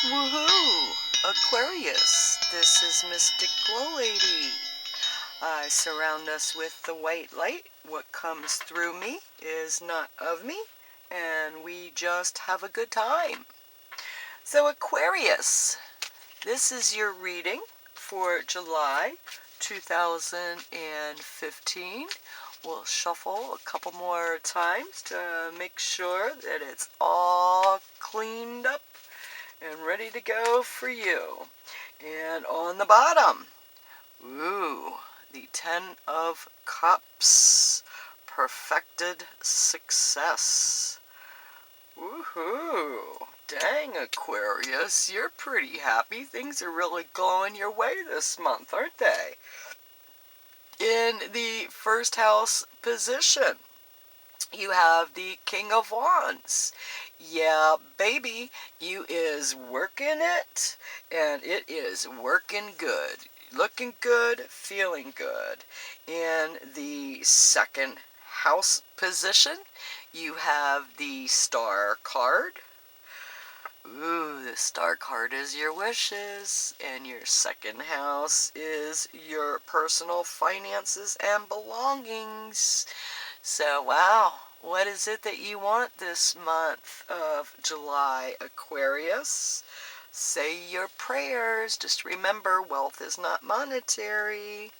Woohoo! Aquarius, this is Mystic GLoLady. I surround us with the white light. What comes through me is not of me, and we just have a good time. So Aquarius, this is your reading for July 2015. We'll shuffle a couple more times to make sure that it's all cleaned up and ready to go for you. And on the bottom, ooh, the 10 of Cups, perfected success. Woohoo! Dang, Aquarius, you're pretty happy. Things are really going your way this month, aren't they? In the first house position, you have the King of Wands. Yeah, baby, you is working it, and it is working good. Looking good, feeling good. In the second house position, you have the Star card. Ooh, the Star card is your wishes, and your second house is your personal finances and belongings. So, wow, what is it that you want this month of July, Aquarius? Say your prayers. Just remember, wealth is not monetary.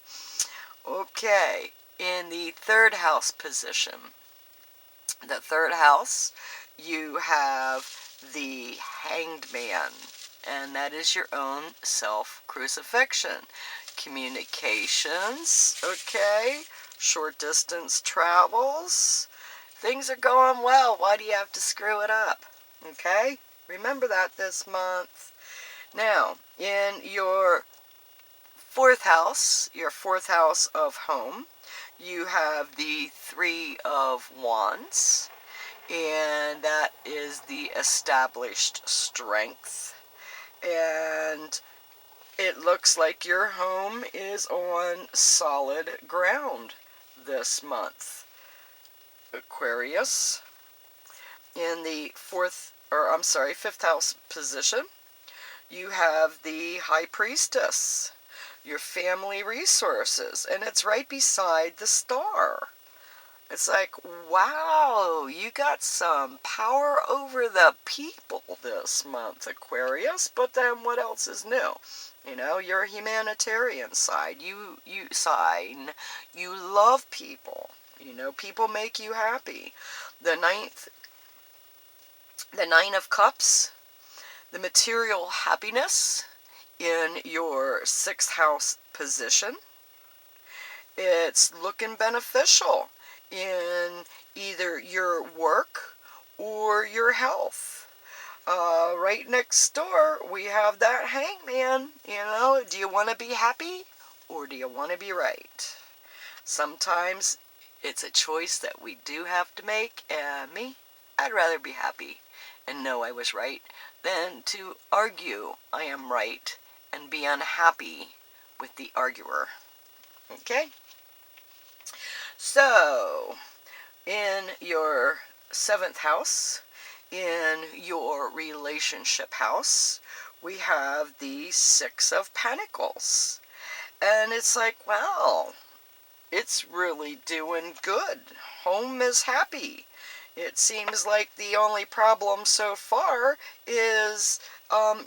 Okay, in the third house position, the third house, you have the Hanged Man, and that is your own self-crucifixion. Communications, okay, short distance travels. Things are going well. Why do you have to screw it up? Okay, remember that this month. Now, in your fourth house of home, you have the Three of Wands, and that is the established strength. And it looks like your home is on solid ground this month, Aquarius. In the fifth house position, you have the High Priestess, your family resources, and it's right beside the Star. It's like, wow, you got some power over the people this month, Aquarius. But then what else is new? You know, you're a humanitarian side. You love people. You know, people make you happy. The Nine of Cups, the material happiness in your sixth house position. It's looking beneficial in either your work or your health. Right next door, we have that Hangman. You know, do you want to be happy or do you want to be right? Sometimes it's a choice that we do have to make, and I'd rather be happy and know I was right than to argue I am right and be unhappy with the arguer. Okay? So, in your seventh house, in your relationship house, we have the Six of Pentacles. And it's like, wow, it's really doing good. Home is happy. It seems like the only problem so far is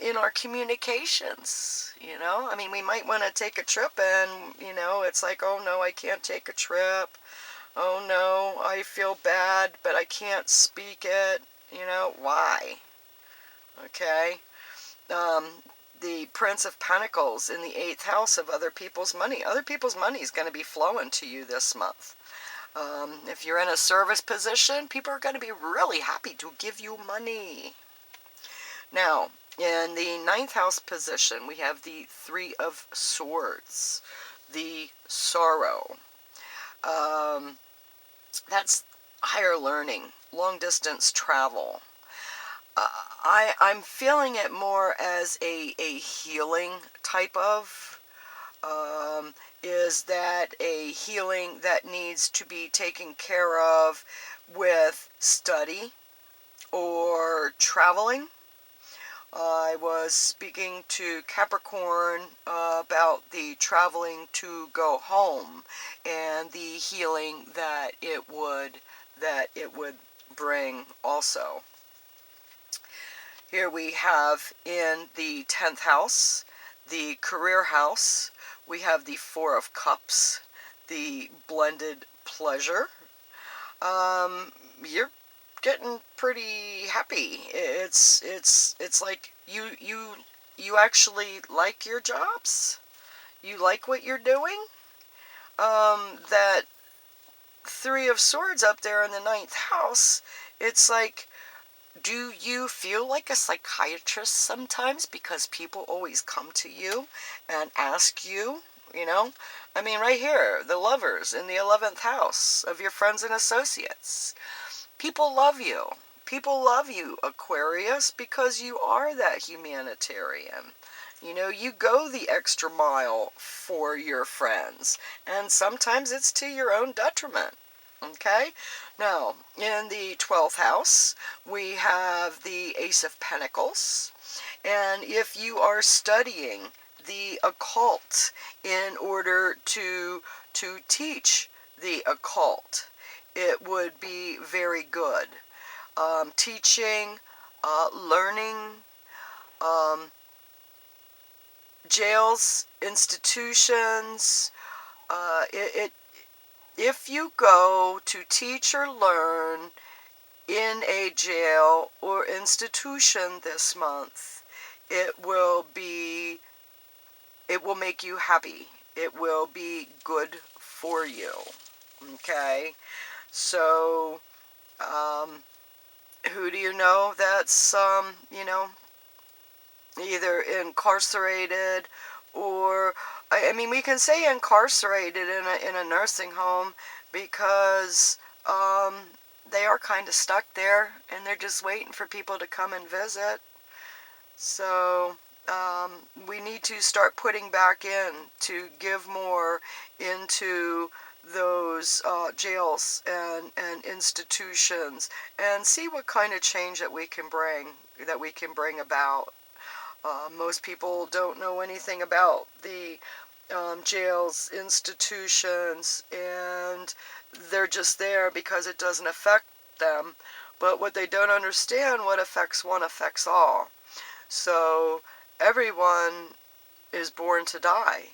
in our communications. You know, I mean, we might want to take a trip and, you know, it's like, oh no, I can't take a trip. Oh no, I feel bad, but I can't speak it. You know, why? Okay. The Prince of Pentacles in the eighth house of other people's money. Other people's money is going to be flowing to you this month. If you're in a service position, people are going to be really happy to give you money. Now, in the ninth house position, we have the Three of Swords, the Sorrow. That's higher learning, long distance travel. I'm feeling it more as a healing type of, is that a healing that needs to be taken care of with study or traveling, I was speaking to Capricorn about the traveling to go home and the healing that it would bring also. Here we have in the 10th house, the career house, we have the Four of Cups, the blended pleasure. You're getting pretty happy. It's like you actually like your jobs. You like what you're doing. That Three of Swords up there in the 9th house, it's like, do you feel like a psychiatrist sometimes because people always come to you and ask you, you know? I mean, right here, the Lovers in the 11th house of your friends and associates. People love you. People love you, Aquarius, because you are that humanitarian. You know, you go the extra mile for your friends, and sometimes it's to your own detriment. Okay? Now, in the 12th house, we have the Ace of Pentacles. And if you are studying the occult in order to teach the occult, it would be very good. Teaching, learning, jails, institutions, if you go to teach or learn in a jail or institution this month, it will make you happy. It will be good for you. Okay? So, who do you know that's, either incarcerated or, I mean, we can say incarcerated in a nursing home because they are kind of stuck there and they're just waiting for people to come and visit. So we need to start putting back in to give more into those jails and institutions and see what kind of change that we can bring about. Most people don't know anything about the jails, institutions, and they're just there because it doesn't affect them. But what they don't understand, what affects one affects all. So everyone is born to die,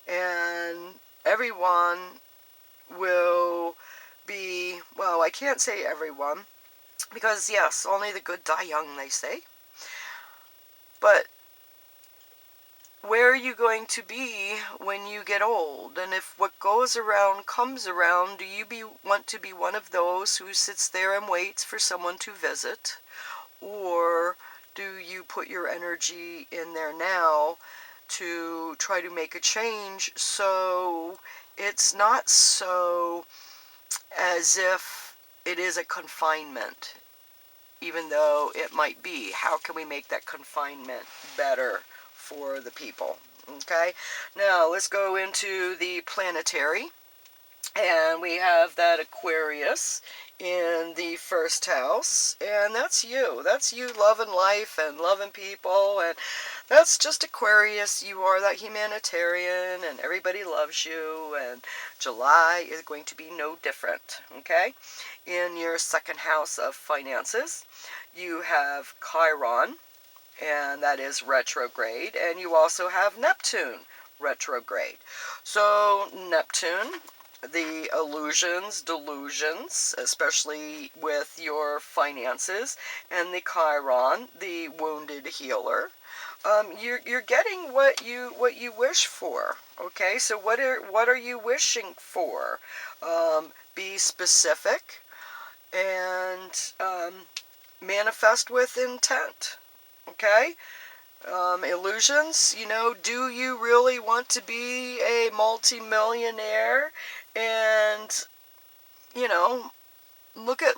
and everyone will be, well, I can't say everyone, because yes, only the good die young, they say. But where are you going to be when you get old? And if what goes around comes around, do you want to be one of those who sits there and waits for someone to visit? Or do you put your energy in there now to try to make a change so it's not so as if it is a confinement, even though it might be? How can we make that confinement better for the people? Okay, now let's go into the planetary, and we have that Aquarius in the 1st house, and that's you loving life and loving people, and that's just Aquarius. You are that humanitarian and everybody loves you, and July is going to be no different. Okay, in your 2nd house of finances, you have Chiron, and that is retrograde, and you also have Neptune retrograde. So Neptune, the illusions, delusions, especially with your finances, and the Chiron, the wounded healer. You're getting what you wish for. Okay, so what are you wishing for? Be specific and manifest with intent. Okay? Illusions, do you really want to be a multi-millionaire? And, look at,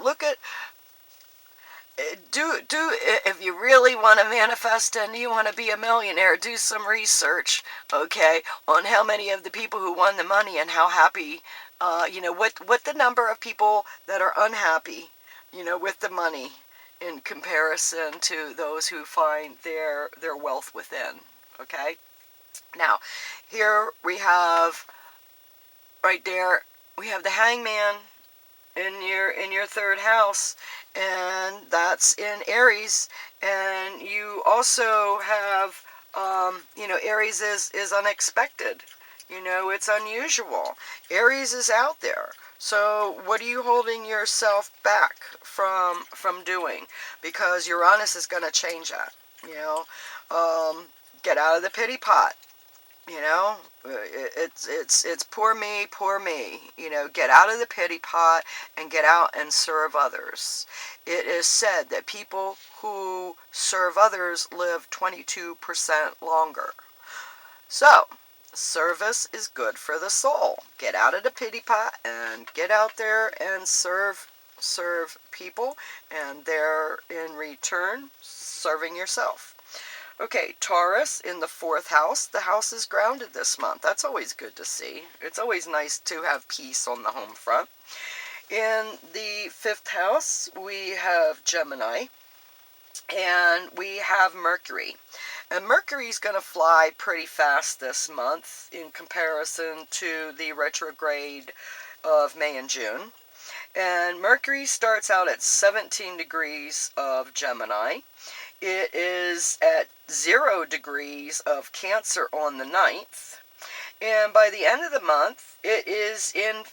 if you really want to manifest and you want to be a millionaire, do some research, okay, on how many of the people who won the money and how happy, what the number of people that are unhappy, with the money in comparison to those who find their wealth within. Okay? Now, here we have, right there, we have the Hangman in your third house, and that's in Aries. And you also have, you know, Aries is unexpected. You know, it's unusual. Aries is out there. So what are you holding yourself back from doing? Because Uranus is going to change that. You know, get out of the pity pot. You know, it's poor me. You know, get out of the pity pot and get out and serve others. It is said that people who serve others live 22% longer. So, service is good for the soul. Get out of the pity pot and get out there and serve people, and they're in return serving yourself. Okay, Taurus in the fourth house. The house is grounded this month. That's always good to see. It's always nice to have peace on the home front. In the fifth house, we have Gemini, and we have Mercury. And Mercury's going to fly pretty fast this month in comparison to the retrograde of May and June. And Mercury starts out at 17 degrees of Gemini. It is at 0 degrees of Cancer on the 9th. And by the end of the month, it is in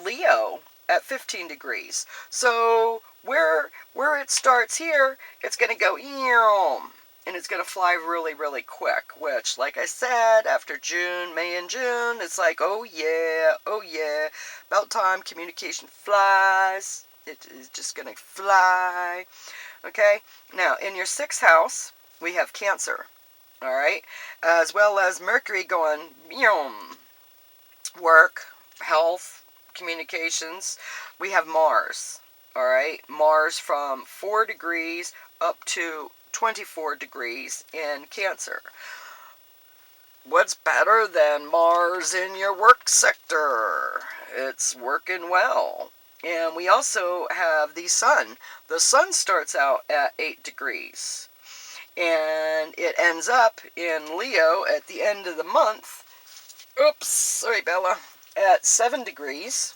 Leo at 15 degrees. So where it starts here, it's going to go, and it's going to fly really, really quick, which, like I said, after June, May and June, it's like, oh yeah, about time communication flies. It is just going to fly. Okay, now in your sixth house, we have Cancer, all right, as well as Mercury going, work, health, communications. We have Mars, all right, Mars from 4 degrees up to 24 degrees in Cancer. What's better than Mars in your work sector? It's working well. And we also have the Sun. The Sun starts out at 8 degrees. And it ends up in Leo at the end of the month. Oops, sorry, Bella. At 7 degrees.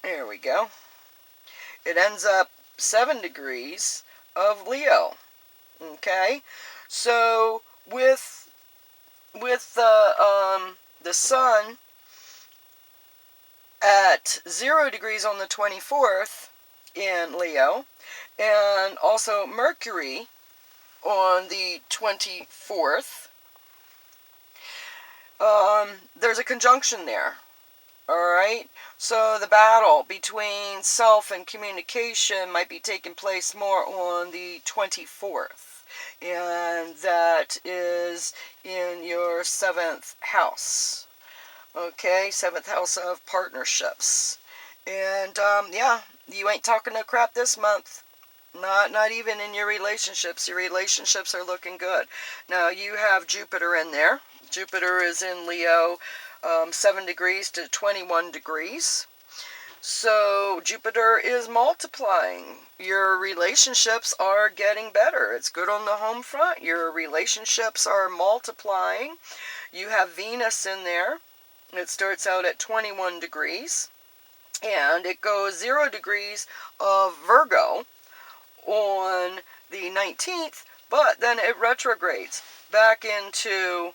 There we go. It ends up 7 degrees of Leo. Okay? So, with the Sun at 0 degrees on the 24th in Leo, and also Mercury on the 24th, there's a conjunction there. Alright, so the battle between self and communication might be taking place more on the 24th, and that is in your 7th house. Okay, 7th house of partnerships. And, yeah, you ain't talking no crap this month. Not even in your relationships. Your relationships are looking good. Now, you have Jupiter in there. Jupiter is in Leo, 7 degrees to 21 degrees. So, Jupiter is multiplying. Your relationships are getting better. It's good on the home front. Your relationships are multiplying. You have Venus in there. It starts out at 21 degrees, and it goes 0 degrees of Virgo on the 19th, but then it retrogrades back into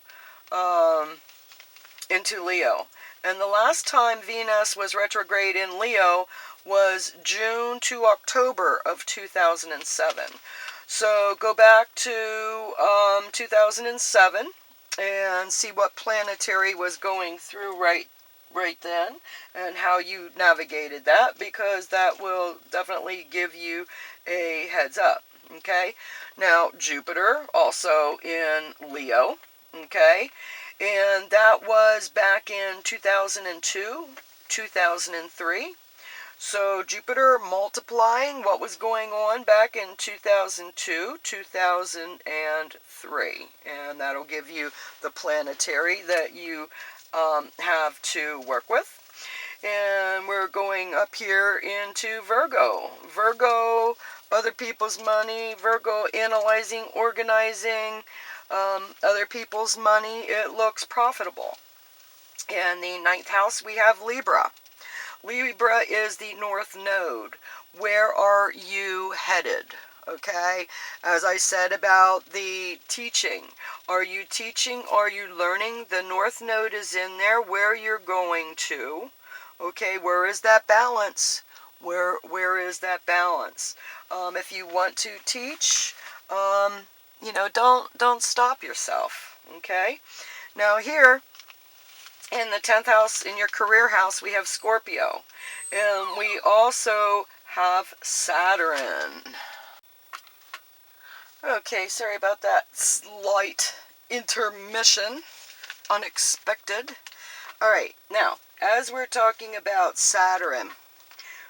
Leo. And the last time Venus was retrograde in Leo was June to October of 2007. So go back to 2007. And see what Planetary was going through right then, and how you navigated that, because that will definitely give you a heads up. Okay, now Jupiter also in Leo. Okay, and that was back in 2002, 2003. So Jupiter multiplying what was going on back in 2002, 2003. And that'll give you the planetary that you have to work with. And we're going up here into Virgo. Virgo, other people's money. Virgo, analyzing, organizing other people's money. It looks profitable. In the 9th house, we have Libra. Libra is the North Node. Where are you headed? Okay, as I said about the teaching. Are you teaching? Are you learning? The North Node is in there. Where you're going to. Okay, where is that balance? Where is that balance? If you want to teach, you know, don't stop yourself. Okay, now here in the 10th house, in your career house, we have Scorpio, and we also have Saturn. Okay, sorry about that slight intermission, unexpected. All right, now as we're talking about Saturn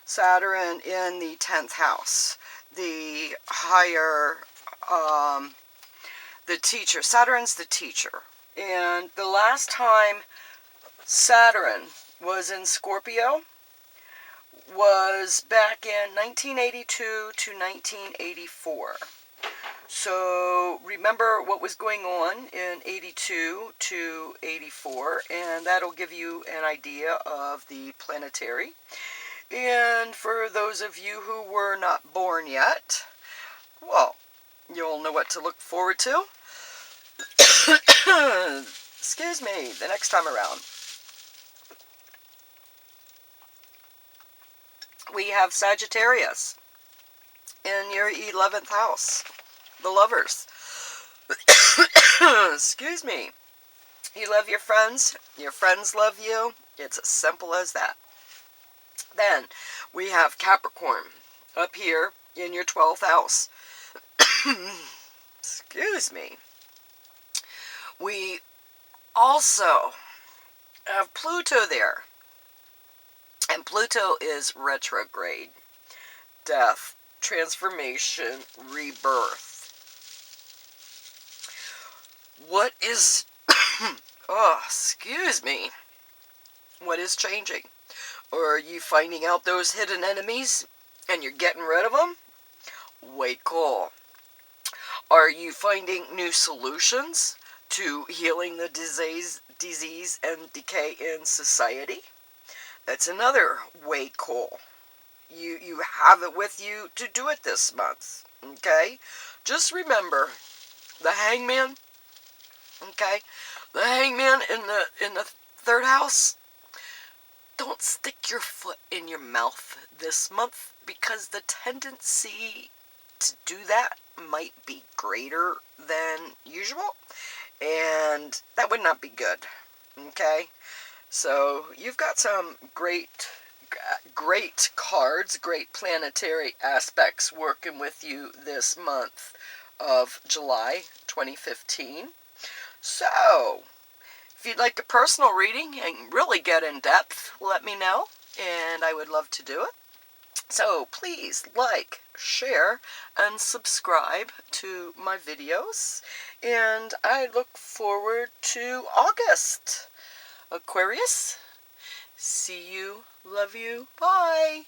in the 10th house, the higher, the teacher. Saturn's the teacher. And the last time Saturn was in Scorpio was back in 1982 to 1984. So remember what was going on in 82 to 84, and that'll give you an idea of the planetary. And for those of you who were not born yet, well, you'll know what to look forward to. Excuse me, the next time around. We have Sagittarius in your 11th house, the lovers. Excuse me. You love your friends love you. It's as simple as that. Then we have Capricorn up here in your 12th house. Excuse me. We also have Pluto there. And Pluto is retrograde. Death, transformation, rebirth. What is... oh, excuse me. What is changing? Or are you finding out those hidden enemies and you're getting rid of them? Wait, cool. Are you finding new solutions to healing the disease and decay in society? That's another way cool. You have it with you to do it this month. Okay? Just remember, the Hangman, okay? The Hangman in the 3rd house, don't stick your foot in your mouth this month, because the tendency to do that might be greater than usual, and that would not be good. Okay? So you've got some great cards, great planetary aspects working with you this month of July 2015. So, if you'd like a personal reading and really get in depth, let me know, and I would love to do it. So please like, share, and subscribe to my videos, and I look forward to August. Aquarius, see you, love you, bye.